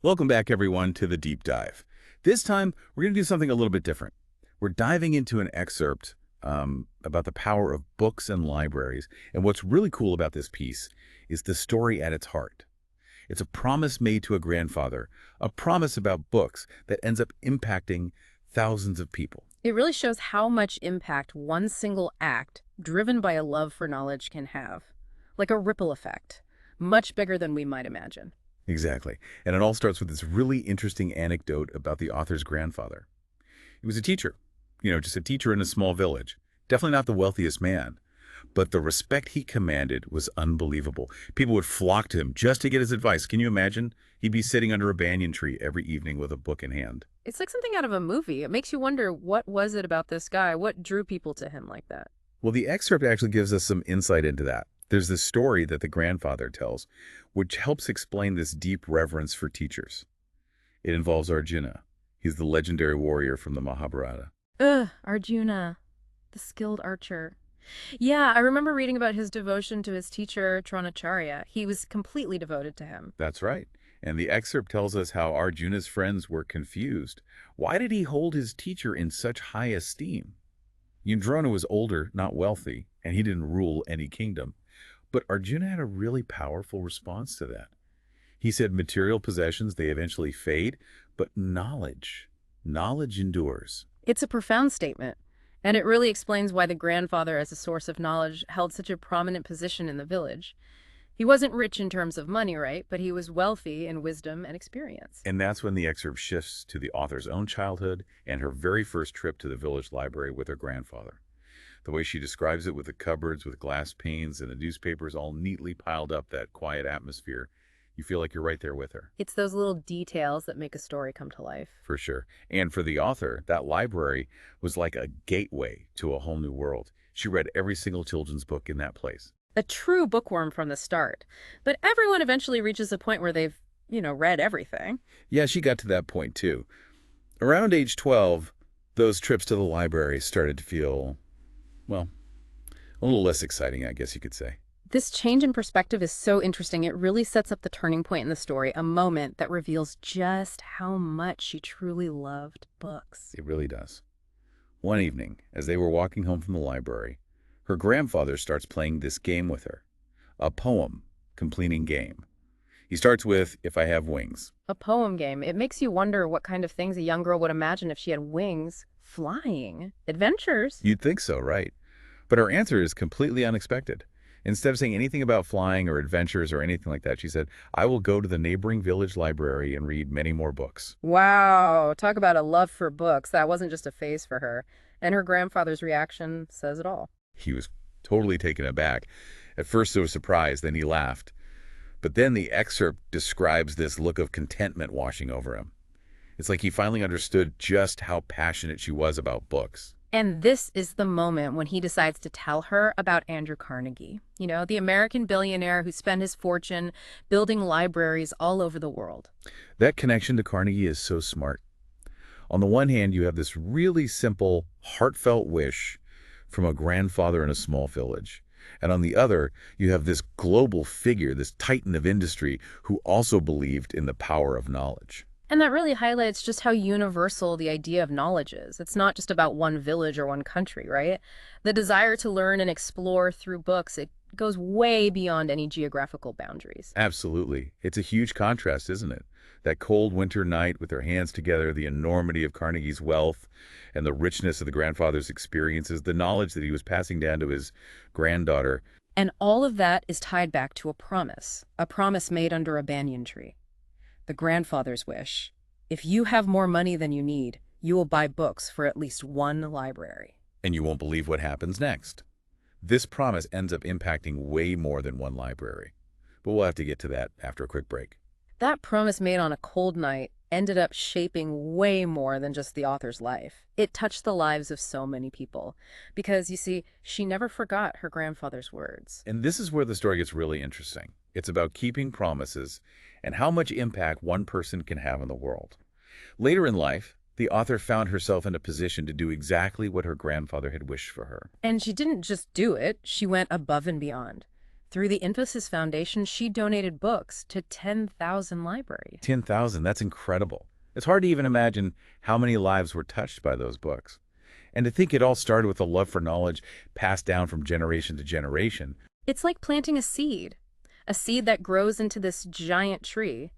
Welcome back, everyone, to the deep dive. This time, we're going to do something a little bit different. We're diving into an excerpt about the power of books and libraries. And what's really cool about this piece is the story at its heart. It's a promise made to a grandfather, a promise about books that ends up impacting thousands of people. It really shows how much impact one single act, driven by a love for knowledge, can have. Like a ripple effect, much bigger than we might imagine. Exactly. And it all starts with this really interesting anecdote about the author's grandfather. He was a teacher, just a teacher in a small village. Definitely not the wealthiest man. But the respect he commanded was unbelievable. People would flock to him just to get his advice. Can you imagine? He'd be sitting under a banyan tree every evening with a book in hand. It's like something out of a movie. It makes you wonder, what was it about this guy? What drew people to him like that? Well, the excerpt actually gives us some insight into that. There's this story that the grandfather tells, which helps explain this deep reverence for teachers. It involves Arjuna. He's the legendary warrior from the Mahabharata. Ugh, Arjuna, the skilled archer. Yeah, I remember reading about his devotion to his teacher, Dronacharya. He was completely devoted to him. That's right. And the excerpt tells us how Arjuna's friends were confused. Why did he hold his teacher in such high esteem? Drona was older, not wealthy, and he didn't rule any kingdom. But Arjuna had a really powerful response to that. He said material possessions, they eventually fade, but knowledge endures. It's a profound statement, and it really explains why the grandfather, as a source of knowledge, held such a prominent position in the village. He wasn't rich in terms of money, right? But he was wealthy in wisdom and experience. And that's when the excerpt shifts to the author's own childhood and her very first trip to the village library with her grandfather. The way she describes it, with the cupboards with glass panes and the newspapers all neatly piled up, that quiet atmosphere, you feel like you're right there with her. It's those little details that make a story come to life. For sure. And for the author, that library was like a gateway to a whole new world. She read every single children's book in that place. A true bookworm from the start. But everyone eventually reaches a point where they've, read everything. Yeah, she got to that point too. Around age 12, those trips to the library started to feel, well, a little less exciting, I guess you could say. This change in perspective is so interesting. It really sets up the turning point in the story, a moment that reveals just how much she truly loved books. It really does. One evening, as they were walking home from the library, her grandfather starts playing this game with her, a poem completing game. He starts with, "If I have wings." A poem game. It makes you wonder what kind of things a young girl would imagine if she had wings, flying, adventures. You'd think so, right? But her answer is completely unexpected. Instead of saying anything about flying or adventures or anything like that, she said, "I will go to the neighboring village library and read many more books." Wow, talk about a love for books. That wasn't just a phase for her. And her grandfather's reaction says it all. He was totally taken aback. At first, there was surprise, then he laughed. But then the excerpt describes this look of contentment washing over him. It's like he finally understood just how passionate she was about books. And this is the moment when he decides to tell her about Andrew Carnegie, the American billionaire who spent his fortune building libraries all over the world. That connection to Carnegie is so smart. On the one hand, you have this really simple, heartfelt wish from a grandfather in a small village. And on the other, you have this global figure, this titan of industry, who also believed in the power of knowledge. And that really highlights just how universal the idea of knowledge is. It's not just about one village or one country, right? The desire to learn and explore through books, it goes way beyond any geographical boundaries. Absolutely. It's a huge contrast, isn't it? That cold winter night with their hands together, the enormity of Carnegie's wealth and the richness of the grandfather's experiences, the knowledge that he was passing down to his granddaughter. And all of that is tied back to a promise made under a banyan tree. The grandfather's wish: if you have more money than you need, you will buy books for at least one library. And you won't believe what happens next. This promise ends up impacting way more than one library. But we'll have to get to that after a quick break. That promise made on a cold night ended up shaping way more than just the author's life. It touched the lives of so many people. Because, you see, she never forgot her grandfather's words. And this is where the story gets really interesting. It's about keeping promises and how much impact one person can have on the world. Later in life, the author found herself in a position to do exactly what her grandfather had wished for her. And she didn't just do it, she went above and beyond. Through the Infosys Foundation, she donated books to 10,000 libraries. 10,000, that's incredible. It's hard to even imagine how many lives were touched by those books. And to think it all started with a love for knowledge passed down from generation to generation. It's like planting a seed that grows into this giant tree.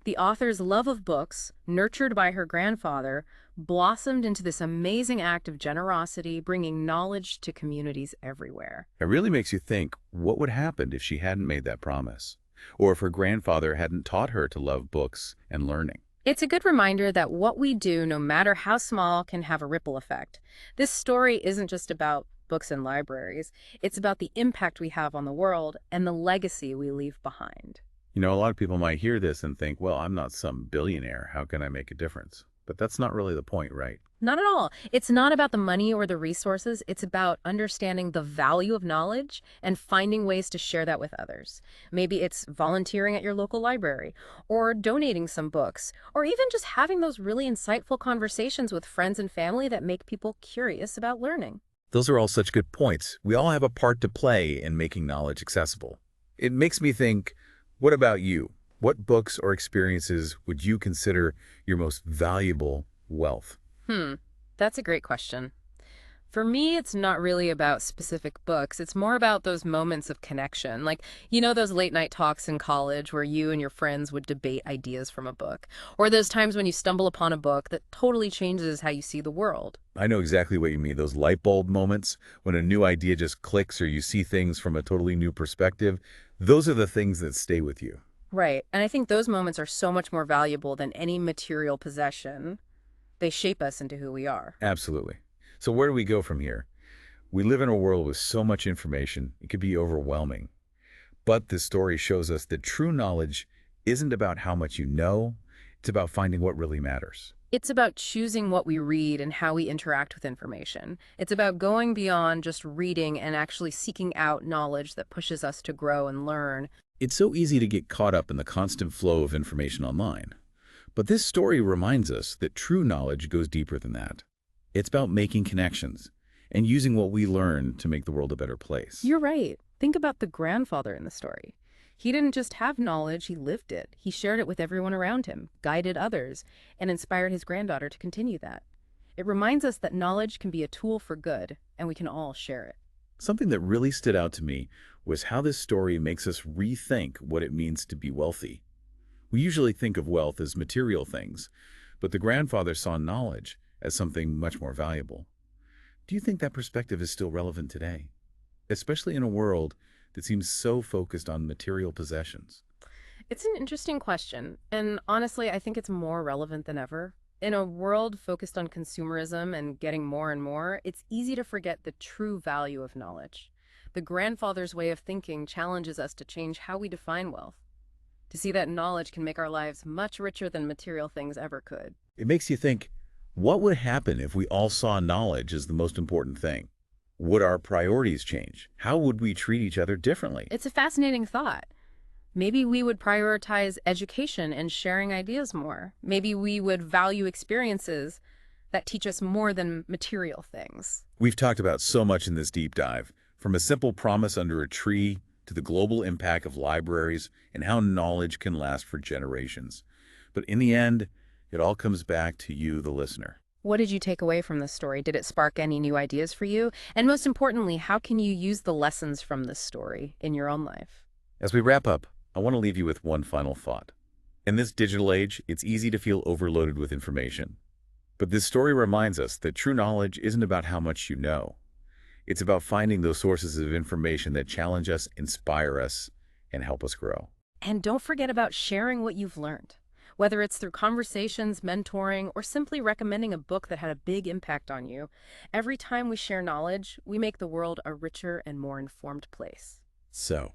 The author's love of books, nurtured by her grandfather, blossomed into this amazing act of generosity, bringing knowledge to communities everywhere. It really makes you think, what would happen if she hadn't made that promise? Or if her grandfather hadn't taught her to love books and learning? It's a good reminder that what we do, no matter how small, can have a ripple effect. This story isn't just about books and libraries. It's about the impact we have on the world and the legacy we leave behind. You know, a lot of people might hear this and think, well, I'm not some billionaire. How can I make a difference? But that's not really the point, right? Not at all. It's not about the money or the resources. It's about understanding the value of knowledge and finding ways to share that with others. Maybe it's volunteering at your local library, or donating some books, or even just having those really insightful conversations with friends and family that make people curious about learning. Those are all such good points. We all have a part to play in making knowledge accessible. It makes me think, what about you? What books or experiences would you consider your most valuable wealth? That's a great question. For me, it's not really about specific books. It's more about those moments of connection. Like, those late night talks in college where you and your friends would debate ideas from a book, or those times when you stumble upon a book that totally changes how you see the world. I know exactly what you mean, those light bulb moments when a new idea just clicks or you see things from a totally new perspective. Those are the things that stay with you. Right. And I think those moments are so much more valuable than any material possession. They shape us into who we are. Absolutely. So where do we go from here? We live in a world with so much information, it could be overwhelming. But this story shows us that true knowledge isn't about how much you know, it's about finding what really matters. It's about choosing what we read and how we interact with information. It's about going beyond just reading and actually seeking out knowledge that pushes us to grow and learn. It's so easy to get caught up in the constant flow of information online. But this story reminds us that true knowledge goes deeper than that. It's about making connections and using what we learn to make the world a better place. You're right. Think about the grandfather in the story. He didn't just have knowledge, he lived it. He shared it with everyone around him, guided others, and inspired his granddaughter to continue that. It reminds us that knowledge can be a tool for good, and we can all share it. Something that really stood out to me was how this story makes us rethink what it means to be wealthy. We usually think of wealth as material things, but the grandfather saw knowledge as something much more valuable. Do you think that perspective is still relevant today, especially in a world that seems so focused on material possessions? It's an interesting question, and honestly, I think it's more relevant than ever. In a world focused on consumerism and getting more and more, it's easy to forget the true value of knowledge. The grandfather's way of thinking challenges us to change how we define wealth, to see that knowledge can make our lives much richer than material things ever could. It makes you think, what would happen if we all saw knowledge as the most important thing? Would our priorities change? How would we treat each other differently? It's a fascinating thought. Maybe we would prioritize education and sharing ideas more. Maybe we would value experiences that teach us more than material things. We've talked about so much in this deep dive, from a simple promise under a tree to the global impact of libraries and how knowledge can last for generations. But in the end, it all comes back to you, the listener. What did you take away from this story? Did it spark any new ideas for you? And most importantly, how can you use the lessons from this story in your own life? As we wrap up, I want to leave you with one final thought. In this digital age, it's easy to feel overloaded with information. But this story reminds us that true knowledge isn't about how much you know. It's about finding those sources of information that challenge us, inspire us, and help us grow. And don't forget about sharing what you've learned. Whether it's through conversations, mentoring, or simply recommending a book that had a big impact on you, every time we share knowledge, we make the world a richer and more informed place. So,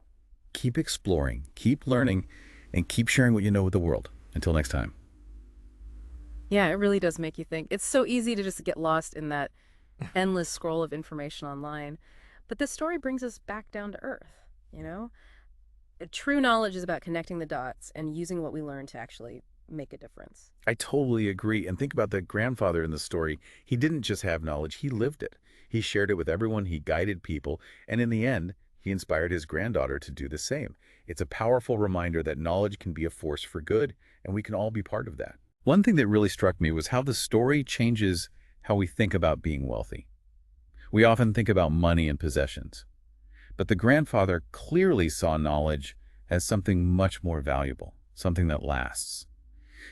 keep exploring, keep learning, and keep sharing what you know with the world. Until next time. Yeah, it really does make you think. It's so easy to just get lost in that endless scroll of information online. But this story brings us back down to earth, you know? True knowledge is about connecting the dots and using what we learn to actually make a difference. I totally agree. And think about the grandfather in the story. He didn't just have knowledge, he lived it. He shared it with everyone, he guided people, and in the end, He inspired his granddaughter to do the same. It's a powerful reminder that knowledge can be a force for good, and we can all be part of that. One thing that really struck me was how the story changes how we think about being wealthy. We often think about money and possessions, but the grandfather clearly saw knowledge as something much more valuable, something that lasts.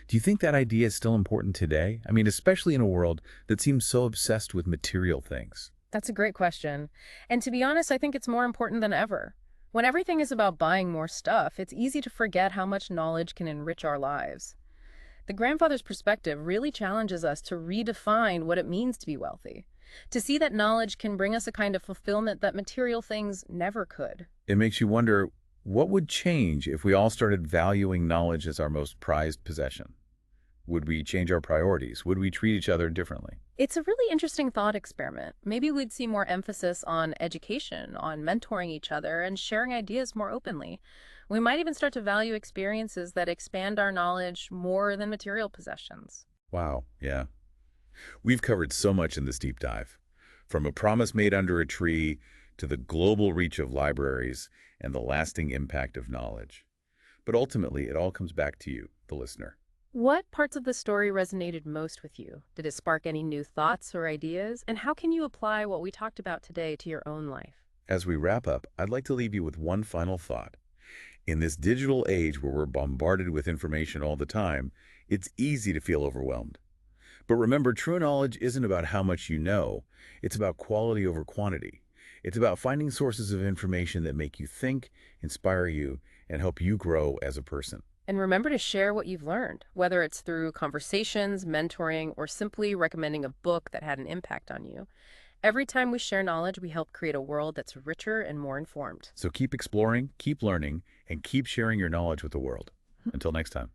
Do you think that idea is still important today? I mean, especially in a world that seems so obsessed with material things. That's a great question. And to be honest, I think it's more important than ever. When everything is about buying more stuff, it's easy to forget how much knowledge can enrich our lives. The grandfather's perspective really challenges us to redefine what it means to be wealthy, to see that knowledge can bring us a kind of fulfillment that material things never could. It makes you wonder, what would change if we all started valuing knowledge as our most prized possession? Would we change our priorities? Would we treat each other differently? It's a really interesting thought experiment. Maybe we'd see more emphasis on education, on mentoring each other, and sharing ideas more openly. We might even start to value experiences that expand our knowledge more than material possessions. Wow, yeah. We've covered so much in this deep dive, from a promise made under a tree to the global reach of libraries and the lasting impact of knowledge. But ultimately, it all comes back to you, the listener. What parts of the story resonated most with you? Did it spark any new thoughts or ideas? And how can you apply what we talked about today to your own life? As we wrap up, I'd like to leave you with one final thought. In this digital age where we're bombarded with information all the time, it's easy to feel overwhelmed. But remember, true knowledge isn't about how much you know. It's about quality over quantity. It's about finding sources of information that make you think, inspire you, and help you grow as a person. And remember to share what you've learned, whether it's through conversations, mentoring, or simply recommending a book that had an impact on you. Every time we share knowledge, we help create a world that's richer and more informed. So keep exploring, keep learning, and keep sharing your knowledge with the world. Until next time.